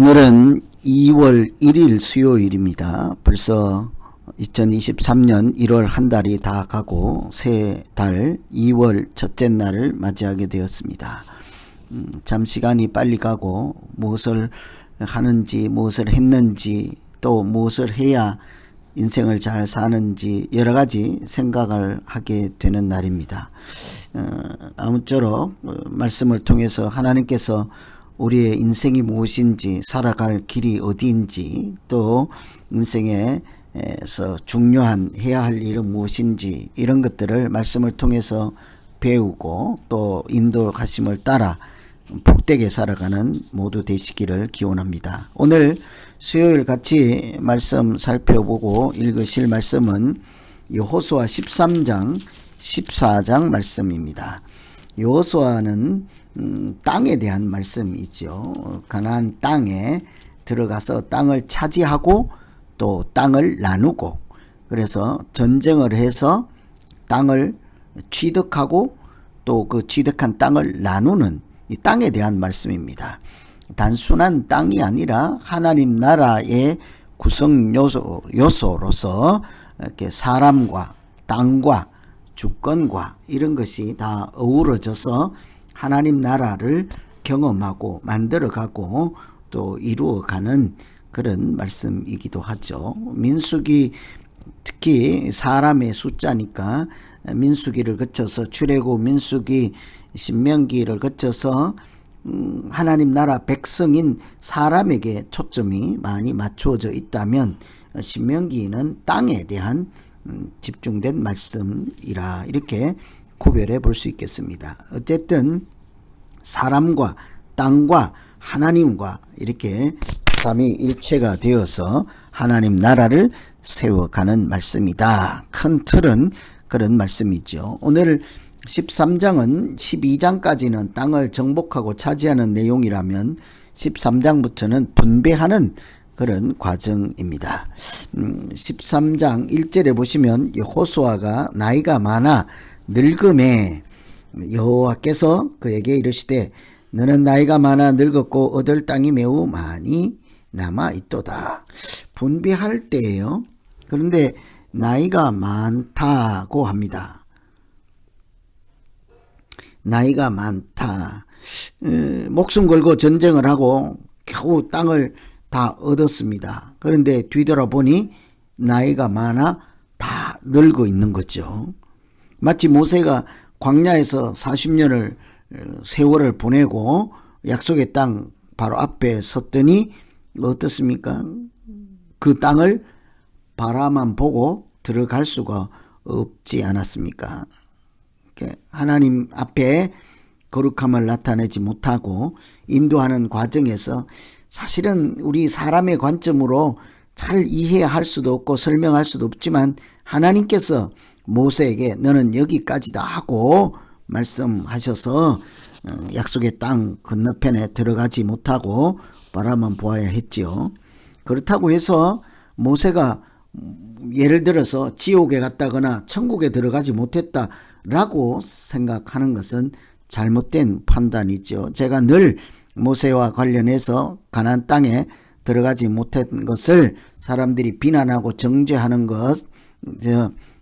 오늘은 2월 1일 수요일입니다. 벌써 2023년 1월 한 달이 다 가고 새 달 2월 첫째 날을 맞이하게 되었습니다. 참 시간이 빨리 가고 무엇을 하는지 무엇을 했는지 또 무엇을 해야 인생을 잘 사는지 여러 가지 생각을 하게 되는 날입니다. 아무쪼록 말씀을 통해서 하나님께서 우리의 인생이 무엇인지 살아갈 길이 어디인지 또 인생에서 중요한 해야 할 일은 무엇인지 이런 것들을 말씀을 통해서 배우고 또 인도하심을 따라 복되게 살아가는 모두 되시기를 기원합니다. 오늘 수요일 같이 말씀 살펴보고 읽으실 말씀은 여호수아 13장 14장 말씀입니다. 여호수아는 땅에 대한 말씀이죠. 가나안 땅에 들어가서 땅을 차지하고 또 땅을 나누고 그래서 전쟁을 해서 땅을 취득하고 또 그 취득한 땅을 나누는 이 땅에 대한 말씀입니다. 단순한 땅이 아니라 하나님 나라의 구성 요소로서 이렇게 사람과 땅과 주권과 이런 것이 다 어우러져서 하나님 나라를 경험하고 만들어가고 또 이루어가는 그런 말씀이기도 하죠. 민수기 특히 사람의 숫자니까 민수기를 거쳐서 출애굽, 민수기, 신명기를 거쳐서 하나님 나라 백성인 사람에게 초점이 많이 맞추어져 있다면 신명기는 땅에 대한 집중된 말씀이라 이렇게 구별해 볼 수 있겠습니다. 어쨌든 사람과 땅과 하나님과 이렇게 삼위일체가 되어서 하나님 나라를 세워가는 말씀이다. 큰 틀은 그런 말씀이죠. 오늘 13장은 12장까지는 땅을 정복하고 차지하는 내용이라면 13장부터는 분배하는 그런 과정입니다. 13장 1절에 보시면 여호수아가 나이가 많아 늙음에 여호와께서 그에게 이르시되 너는 나이가 많아 늙었고 얻을 땅이 매우 많이 남아있도다. 분배할 때예요. 그런데 나이가 많다고 합니다. 나이가 많다. 목숨 걸고 전쟁을 하고 겨우 땅을 다 얻었습니다. 그런데 뒤돌아보니 나이가 많아 다 늙어 있는 거죠. 마치 모세가 광야에서 40년을 세월을 보내고 약속의 땅 바로 앞에 섰더니 어떻습니까? 그 땅을 바라만 보고 들어갈 수가 없지 않았습니까? 하나님 앞에 거룩함을 나타내지 못하고 인도하는 과정에서 사실은 우리 사람의 관점으로 잘 이해할 수도 없고 설명할 수도 없지만 하나님께서 모세에게 너는 여기까지다 하고 말씀하셔서 약속의 땅 건너편에 들어가지 못하고 바라만 보아야 했지요. 그렇다고 해서 모세가 예를 들어서 지옥에 갔다거나 천국에 들어가지 못했다라고 생각하는 것은 잘못된 판단이죠. 제가 늘 모세와 관련해서 가나안 땅에 들어가지 못한 것을 사람들이 비난하고 정죄하는 것,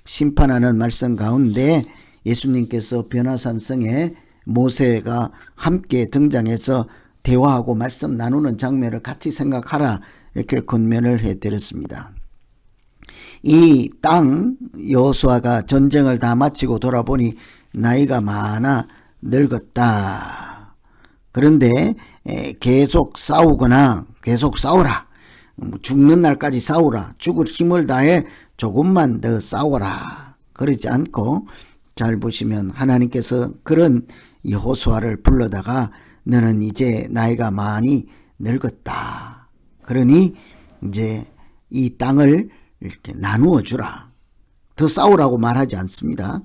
심판하는 말씀 가운데 예수님께서 변화산성에 모세가 함께 등장해서 대화하고 말씀 나누는 장면을 같이 생각하라 이렇게 권면을 해드렸습니다. 이 땅 여호수아가 전쟁을 다 마치고 돌아보니 나이가 많아 늙었다. 그런데 계속 싸우거나 계속 싸우라. 죽는 날까지 싸우라. 죽을 힘을 다해 조금만 더 싸워라. 그러지 않고 잘 보시면 하나님께서 그런 여호수아를 불러다가 너는 이제 나이가 많이 늙었다. 그러니 이제 이 땅을 이렇게 나누어 주라. 더 싸우라고 말하지 않습니다.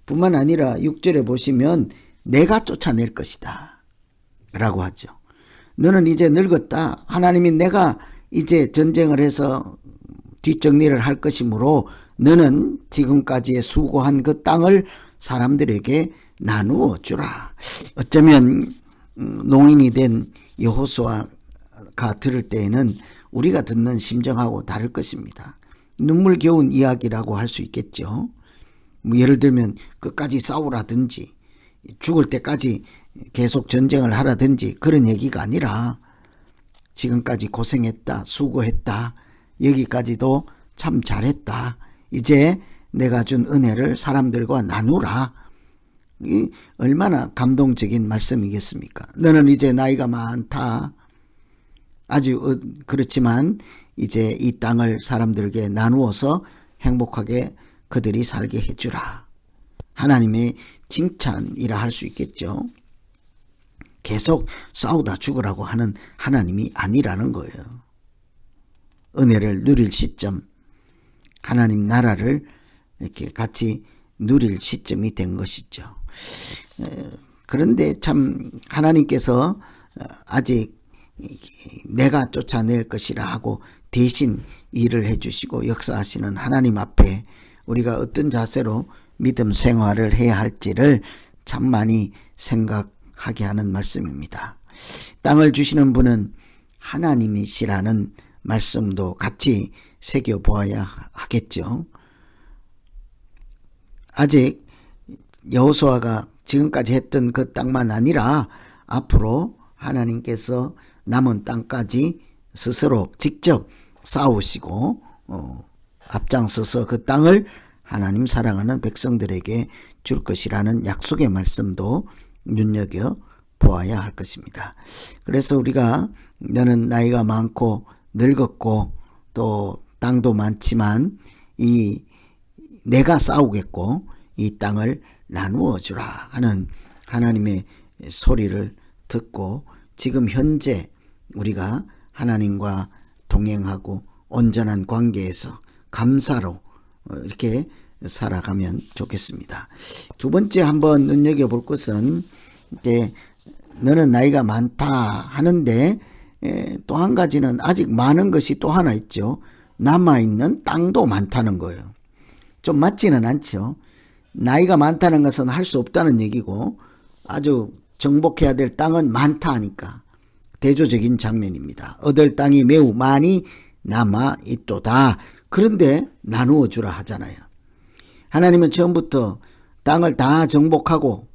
뿐만 아니라 6절에 보시면 내가 쫓아낼 것이다 라고 하죠. 너는 이제 늙었다. 하나님이 내가 이제 전쟁을 해서 뒷정리를 할 것이므로 너는 지금까지의 수고한 그 땅을 사람들에게 나누어 주라. 어쩌면 농인이 된 여호수아가 들을 때에는 우리가 듣는 심정하고 다를 것입니다. 눈물겨운 이야기라고 할 수 있겠죠. 뭐 예를 들면 끝까지 싸우라든지 죽을 때까지 계속 전쟁을 하라든지 그런 얘기가 아니라 지금까지 고생했다, 수고했다, 여기까지도 참 잘했다, 이제 내가 준 은혜를 사람들과 나누라. 이 얼마나 감동적인 말씀이겠습니까? 너는 이제 나이가 많다. 아주 그렇지만 이제 이 땅을 사람들에게 나누어서 행복하게 그들이 살게 해주라. 하나님의 칭찬이라 할 수 있겠죠. 계속 싸우다 죽으라고 하는 하나님이 아니라는 거예요. 은혜를 누릴 시점, 하나님 나라를 이렇게 같이 누릴 시점이 된 것이죠. 그런데 참 하나님께서 아직 내가 쫓아낼 것이라 하고 대신 일을 해주시고 역사하시는 하나님 앞에 우리가 어떤 자세로 믿음 생활을 해야 할지를 참 많이 생각하게 하는 말씀입니다. 땅을 주시는 분은 하나님이시라는 말씀도 같이 새겨보아야 하겠죠. 아직 여호수아가 지금까지 했던 그 땅만 아니라 앞으로 하나님께서 남은 땅까지 스스로 직접 싸우시고 앞장서서 그 땅을 하나님 사랑하는 백성들에게 줄 것이라는 약속의 말씀도 눈여겨보아야 할 것입니다. 그래서 우리가 너는 나이가 많고 늙었고 또 땅도 많지만 내가 싸우겠고 이 땅을 나누어 주라 하는 하나님의 소리를 듣고 지금 현재 우리가 하나님과 동행하고 온전한 관계에서 감사로 이렇게 살아가면 좋겠습니다. 두 번째 한번 눈여겨볼 것은 너는 나이가 많다 하는데 또 한 가지는 아직 많은 것이 또 하나 있죠. 남아있는 땅도 많다는 거예요. 좀 맞지는 않죠. 나이가 많다는 것은 할 수 없다는 얘기고 아주 정복해야 될 땅은 많다 하니까 대조적인 장면입니다. 얻을 땅이 매우 많이 남아있도다. 그런데 나누어 주라 하잖아요. 하나님은 처음부터 땅을 다 정복하고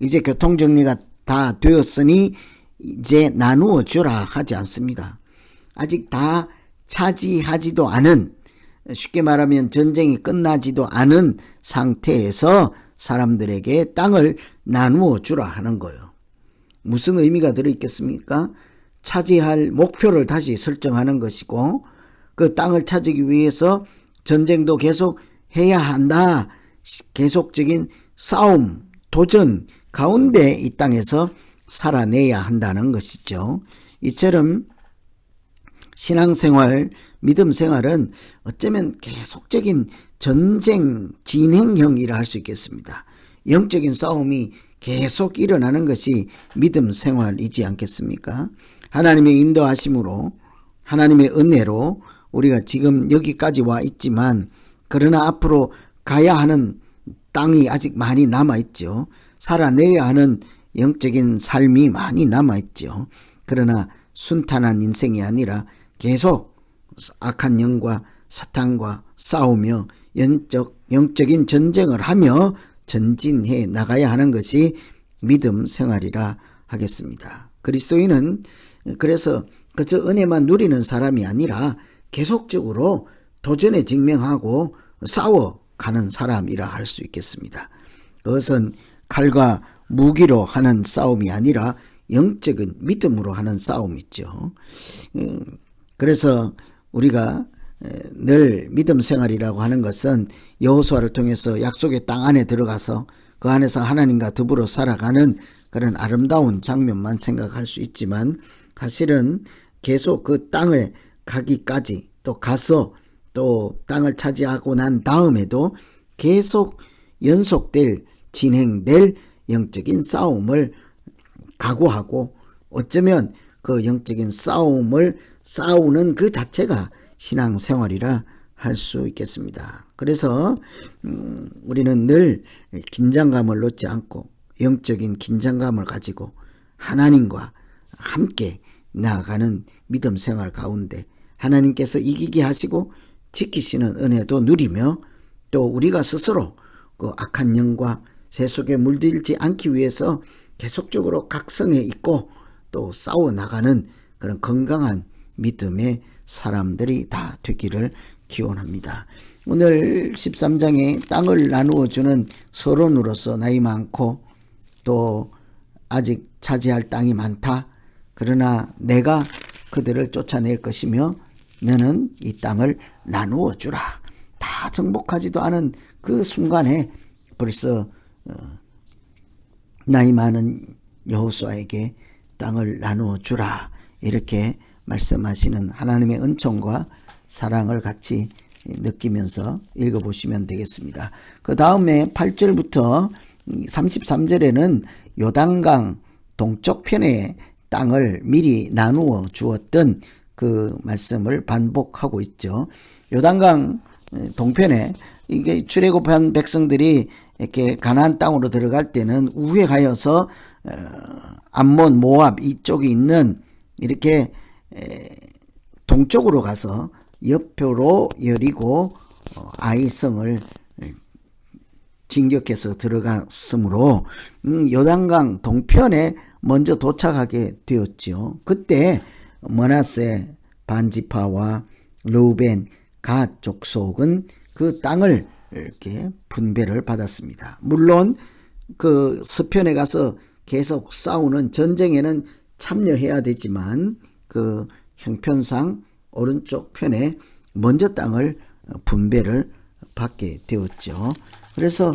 이제 교통정리가 다 되었으니 이제 나누어 주라 하지 않습니다. 아직 다 차지하지도 않은, 쉽게 말하면 전쟁이 끝나지도 않은 상태에서 사람들에게 땅을 나누어 주라 하는 거예요. 무슨 의미가 들어있겠습니까? 차지할 목표를 다시 설정하는 것이고 그 땅을 차지하기 위해서 전쟁도 계속 해야 한다. 계속적인 싸움, 도전 가운데 이 땅에서 살아내야 한다는 것이죠. 이처럼 신앙생활, 믿음생활은 어쩌면 계속적인 전쟁 진행형이라 할 수 있겠습니다. 영적인 싸움이 계속 일어나는 것이 믿음생활이지 않겠습니까? 하나님의 인도하심으로, 하나님의 은혜로 우리가 지금 여기까지 와 있지만 그러나 앞으로 가야 하는 땅이 아직 많이 남아있죠. 살아내야 하는 영적인 삶이 많이 남아있죠. 그러나 순탄한 인생이 아니라 계속 악한 영과 사탄과 싸우며 영적인 전쟁을 하며 전진해 나가야 하는 것이 믿음 생활이라 하겠습니다. 그리스도인은 그래서 그저 은혜만 누리는 사람이 아니라 계속적으로 도전에 직면하고 싸워가는 사람이라 할 수 있겠습니다. 그것은 칼과 무기로 하는 싸움이 아니라 영적인 믿음으로 하는 싸움이죠. 그래서 우리가 늘 믿음 생활이라고 하는 것은 여호수아를 통해서 약속의 땅 안에 들어가서 그 안에서 하나님과 더불어 살아가는 그런 아름다운 장면만 생각할 수 있지만 사실은 계속 그 땅을 가기까지 또 가서 또 땅을 차지하고 난 다음에도 계속 연속될 진행될 영적인 싸움을 각오하고 어쩌면 그 영적인 싸움을 싸우는 그 자체가 신앙생활이라 할 수 있겠습니다. 그래서 우리는 늘 긴장감을 놓지 않고 영적인 긴장감을 가지고 하나님과 함께 나아가는 믿음 생활 가운데 하나님께서 이기게 하시고 지키시는 은혜도 누리며 또 우리가 스스로 그 악한 영과 새 속에 물들지 않기 위해서 계속적으로 각성해 있고 또 싸워나가는 그런 건강한 믿음의 사람들이 다 되기를 기원합니다. 오늘 13장에 땅을 나누어 주는 서론으로서 나이 많고 또 아직 차지할 땅이 많다. 그러나 내가 그들을 쫓아낼 것이며 너는 이 땅을 나누어 주라. 다 정복하지도 않은 그 순간에 벌써 나이 많은 여호수아에게 땅을 나누어 주라. 이렇게 말씀하시는 하나님의 은총과 사랑을 같이 느끼면서 읽어보시면 되겠습니다. 그 다음에 8절부터 33절에는 요단강 동쪽 편의 땅을 미리 나누어 주었던 그 말씀을 반복하고 있죠. 요단강 동편에 이게 출애굽한 백성들이 이렇게 가나안 땅으로 들어갈 때는 우회 가여서 암몬, 모압 이쪽에 있는 이렇게 동쪽으로 가서 여표로 여리고 아이성을 진격해서 들어갔으므로 요단강 동편에 먼저 도착하게 되었죠. 그때 므낫세 반지파와 르우벤, 갓 족속은 그 땅을 이렇게 분배를 받았습니다. 물론 그 서편에 가서 계속 싸우는 전쟁에는 참여해야 되지만 그 형편상 오른쪽 편에 먼저 땅을 분배를 받게 되었죠. 그래서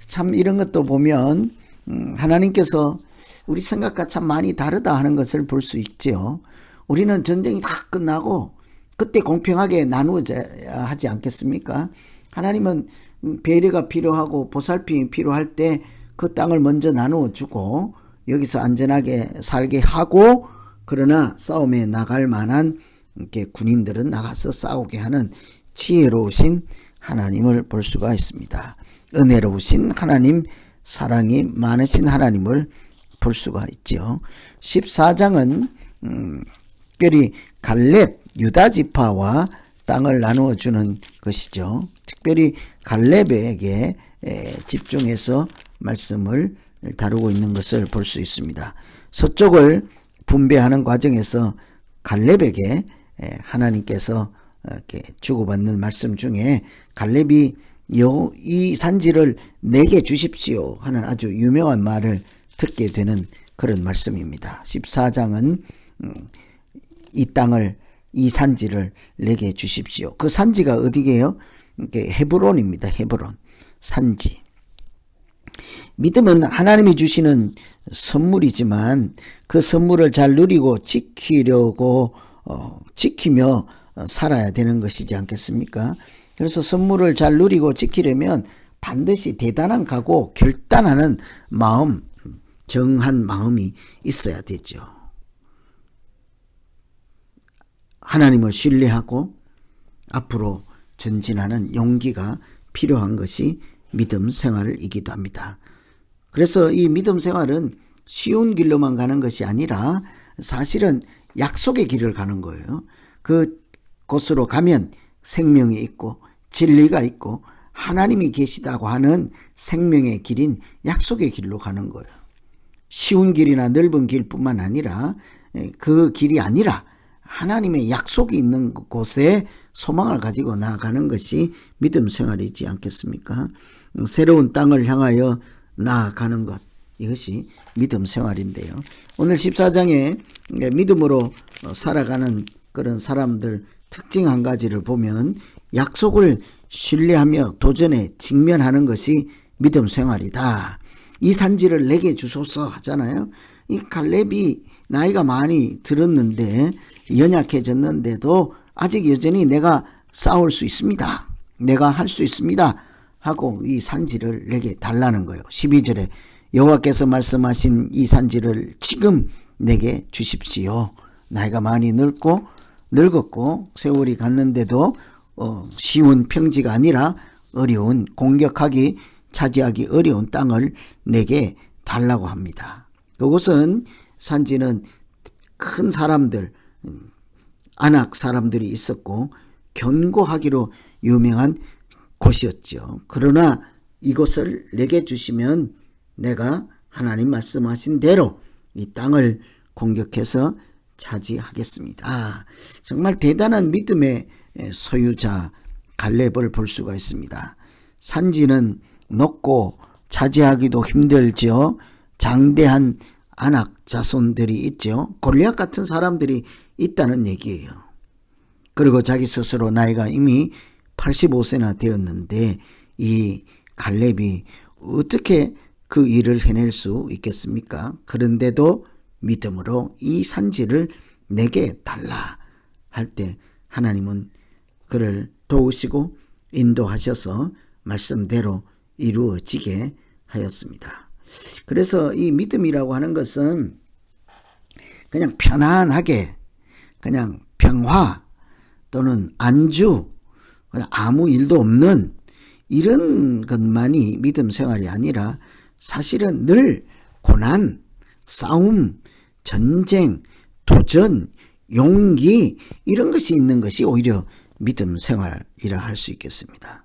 참 이런 것도 보면 하나님께서 우리 생각과 참 많이 다르다 하는 것을 볼 수 있죠. 우리는 전쟁이 다 끝나고 그때 공평하게 나누어져야 하지 않겠습니까? 하나님은 배려가 필요하고 보살핌이 필요할 때 그 땅을 먼저 나누어 주고 여기서 안전하게 살게 하고 그러나 싸움에 나갈 만한 이렇게 군인들은 나가서 싸우게 하는 지혜로우신 하나님을 볼 수가 있습니다. 은혜로우신 하나님, 사랑이 많으신 하나님을 볼 수가 있죠. 14장은 특별히 갈렙 유다 지파와 땅을 나누어 주는 것이죠. 특별히 갈렙에게 집중해서 말씀을 다루고 있는 것을 볼 수 있습니다. 서쪽을 분배하는 과정에서 갈렙에게 하나님께서 이렇게 주고받는 말씀 중에 갈렙이 이 산지를 내게 주십시오 하는 아주 유명한 말을 듣게 되는 그런 말씀입니다. 14장은 이 땅을 이 산지를 내게 주십시오. 그 산지가 어디게요? 헤브론입니다. 헤브론 산지. 믿음은 하나님이 주시는 선물이지만 그 선물을 잘 누리고 지키며 살아야 되는 것이지 않겠습니까? 그래서 선물을 잘 누리고 지키려면 반드시 대단한 각오, 결단하는 마음, 정한 마음이 있어야 되죠. 하나님을 신뢰하고 앞으로 전진하는 용기가 필요한 것이 믿음 생활이기도 합니다. 그래서 이 믿음 생활은 쉬운 길로만 가는 것이 아니라 사실은 약속의 길을 가는 거예요. 그 곳으로 가면 생명이 있고 진리가 있고 하나님이 계시다고 하는 생명의 길인 약속의 길로 가는 거예요. 쉬운 길이나 넓은 길뿐만 아니라 그 길이 아니라 하나님의 약속이 있는 곳에 소망을 가지고 나아가는 것이 믿음 생활이지 않겠습니까? 새로운 땅을 향하여 나아가는 것, 이것이 믿음 생활인데요. 오늘 14장에 믿음으로 살아가는 그런 사람들 특징 한 가지를 보면 약속을 신뢰하며 도전에 직면하는 것이 믿음 생활이다. 이 산지를 내게 주소서 하잖아요. 이 갈렙이 나이가 많이 들었는데 연약해졌는데도 아직 여전히 내가 싸울 수 있습니다. 내가 할 수 있습니다. 하고 이 산지를 내게 달라는 거예요. 12절에 여호와께서 말씀하신 이 산지를 지금 내게 주십시오. 나이가 많이 늙었고 세월이 갔는데도 쉬운 평지가 아니라 어려운 차지하기 어려운 땅을 내게 달라고 합니다. 그곳은 산지는 큰 사람들, 안악 사람들이 있었고 견고하기로 유명한 곳이었죠. 그러나 이곳을 내게 주시면 내가 하나님 말씀하신 대로 이 땅을 공격해서 차지하겠습니다. 정말 대단한 믿음의 소유자 갈렙을 볼 수가 있습니다. 산지는 높고 차지하기도 힘들죠. 장대한 아낙 자손들이 있죠. 골리앗 같은 사람들이 있다는 얘기예요. 그리고 자기 스스로 나이가 이미 85세나 되었는데 이 갈렙이 어떻게 그 일을 해낼 수 있겠습니까? 그런데도 믿음으로 이 산지를 내게 달라 할 때 하나님은 그를 도우시고 인도하셔서 말씀대로 이루어지게 하였습니다. 그래서 이 믿음이라고 하는 것은 그냥 편안하게 그냥 평화 또는 안주 그냥 아무 일도 없는 이런 것만이 믿음 생활이 아니라 사실은 늘 고난, 싸움, 전쟁, 도전, 용기 이런 것이 있는 것이 오히려 믿음 생활이라 할 수 있겠습니다.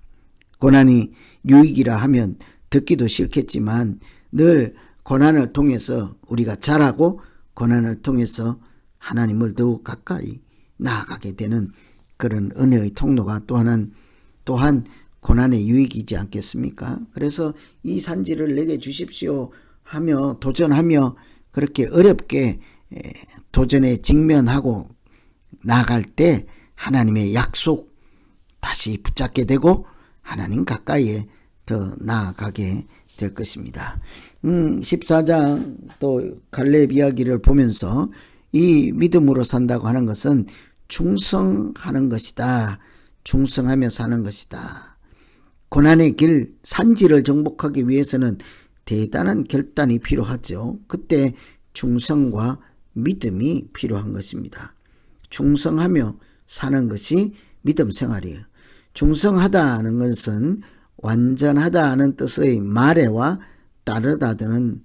고난이 유익이라 하면 듣기도 싫겠지만 늘 고난을 통해서 우리가 자라고 고난을 통해서 하나님을 더욱 가까이 나아가게 되는 그런 은혜의 통로가 또한 고난의 유익이지 않겠습니까? 그래서 이 산지를 내게 주십시오 하며 도전하며 그렇게 어렵게 도전에 직면하고 나아갈 때 하나님의 약속 다시 붙잡게 되고 하나님 가까이에 더 나아가게 될 것입니다. 14장 또 갈렙 이야기를 보면서 이 믿음으로 산다고 하는 것은 충성하는 것이다. 충성하며 사는 것이다. 고난의 길 산지를 정복하기 위해서는 대단한 결단이 필요하죠. 그때 충성과 믿음이 필요한 것입니다. 충성하며 사는 것이 믿음 생활이에요. 충성하다는 것은 완전하다는 뜻의 마레와 따르다는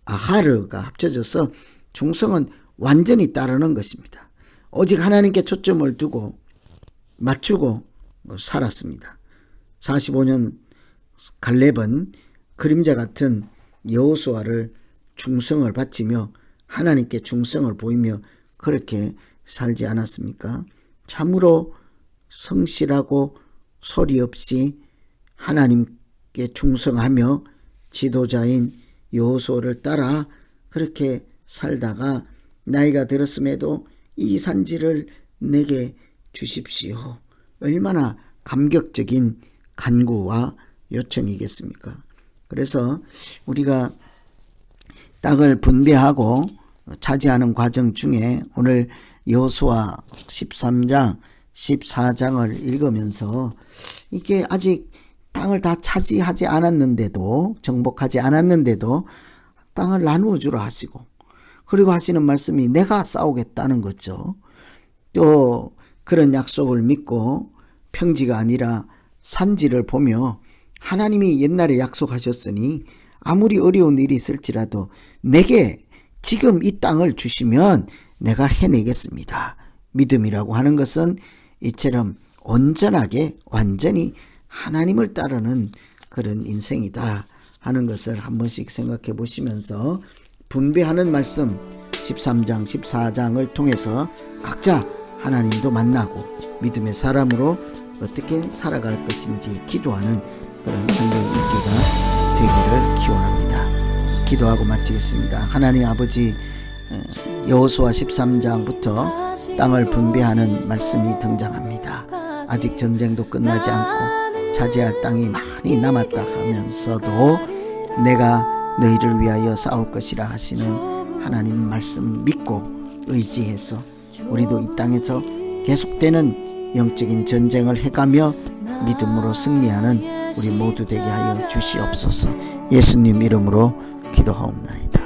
아하르가 합쳐져서 충성은 완전히 따르는 것입니다. 오직 하나님께 초점을 두고 맞추고 살았습니다. 45년 갈렙은 그림자 같은 여호수아를 충성을 바치며 하나님께 충성을 보이며 그렇게 살지 않았습니까? 참으로 성실하고 소리 없이 하나님께 충성하며 지도자인 여호수아를 따라 그렇게 살다가 나이가 들었음에도 이 산지를 내게 주십시오. 얼마나 감격적인 간구와 요청이겠습니까? 그래서 우리가 땅을 분배하고 차지하는 과정 중에 오늘 여호수아 13장, 14장을 읽으면서 이게 아직 땅을 다 차지하지 않았는데도 정복하지 않았는데도 땅을 나누어 주라 하시고 그리고 하시는 말씀이 내가 싸우겠다는 거죠. 또 그런 약속을 믿고 평지가 아니라 산지를 보며 하나님이 옛날에 약속하셨으니 아무리 어려운 일이 있을지라도 내게 지금 이 땅을 주시면 내가 해내겠습니다. 믿음이라고 하는 것은 이처럼 온전하게 완전히 하나님을 따르는 그런 인생이다 하는 것을 한 번씩 생각해 보시면서 분배하는 말씀 13장 14장을 통해서 각자 하나님도 만나고 믿음의 사람으로 어떻게 살아갈 것인지 기도하는 그런 성경 읽기가 되기를 기원합니다. 기도하고 마치겠습니다. 하나님 아버지, 여호수아 13장부터 땅을 분배하는 말씀이 등장합니다. 아직 전쟁도 끝나지 않고 차지할 땅이 많이 남았다 하면서도 내가 너희를 위하여 싸울 것이라 하시는 하나님 말씀 믿고 의지해서 우리도 이 땅에서 계속되는 영적인 전쟁을 해가며 믿음으로 승리하는 우리 모두 되게 하여 주시옵소서. 예수님 이름으로 기도하옵나이다.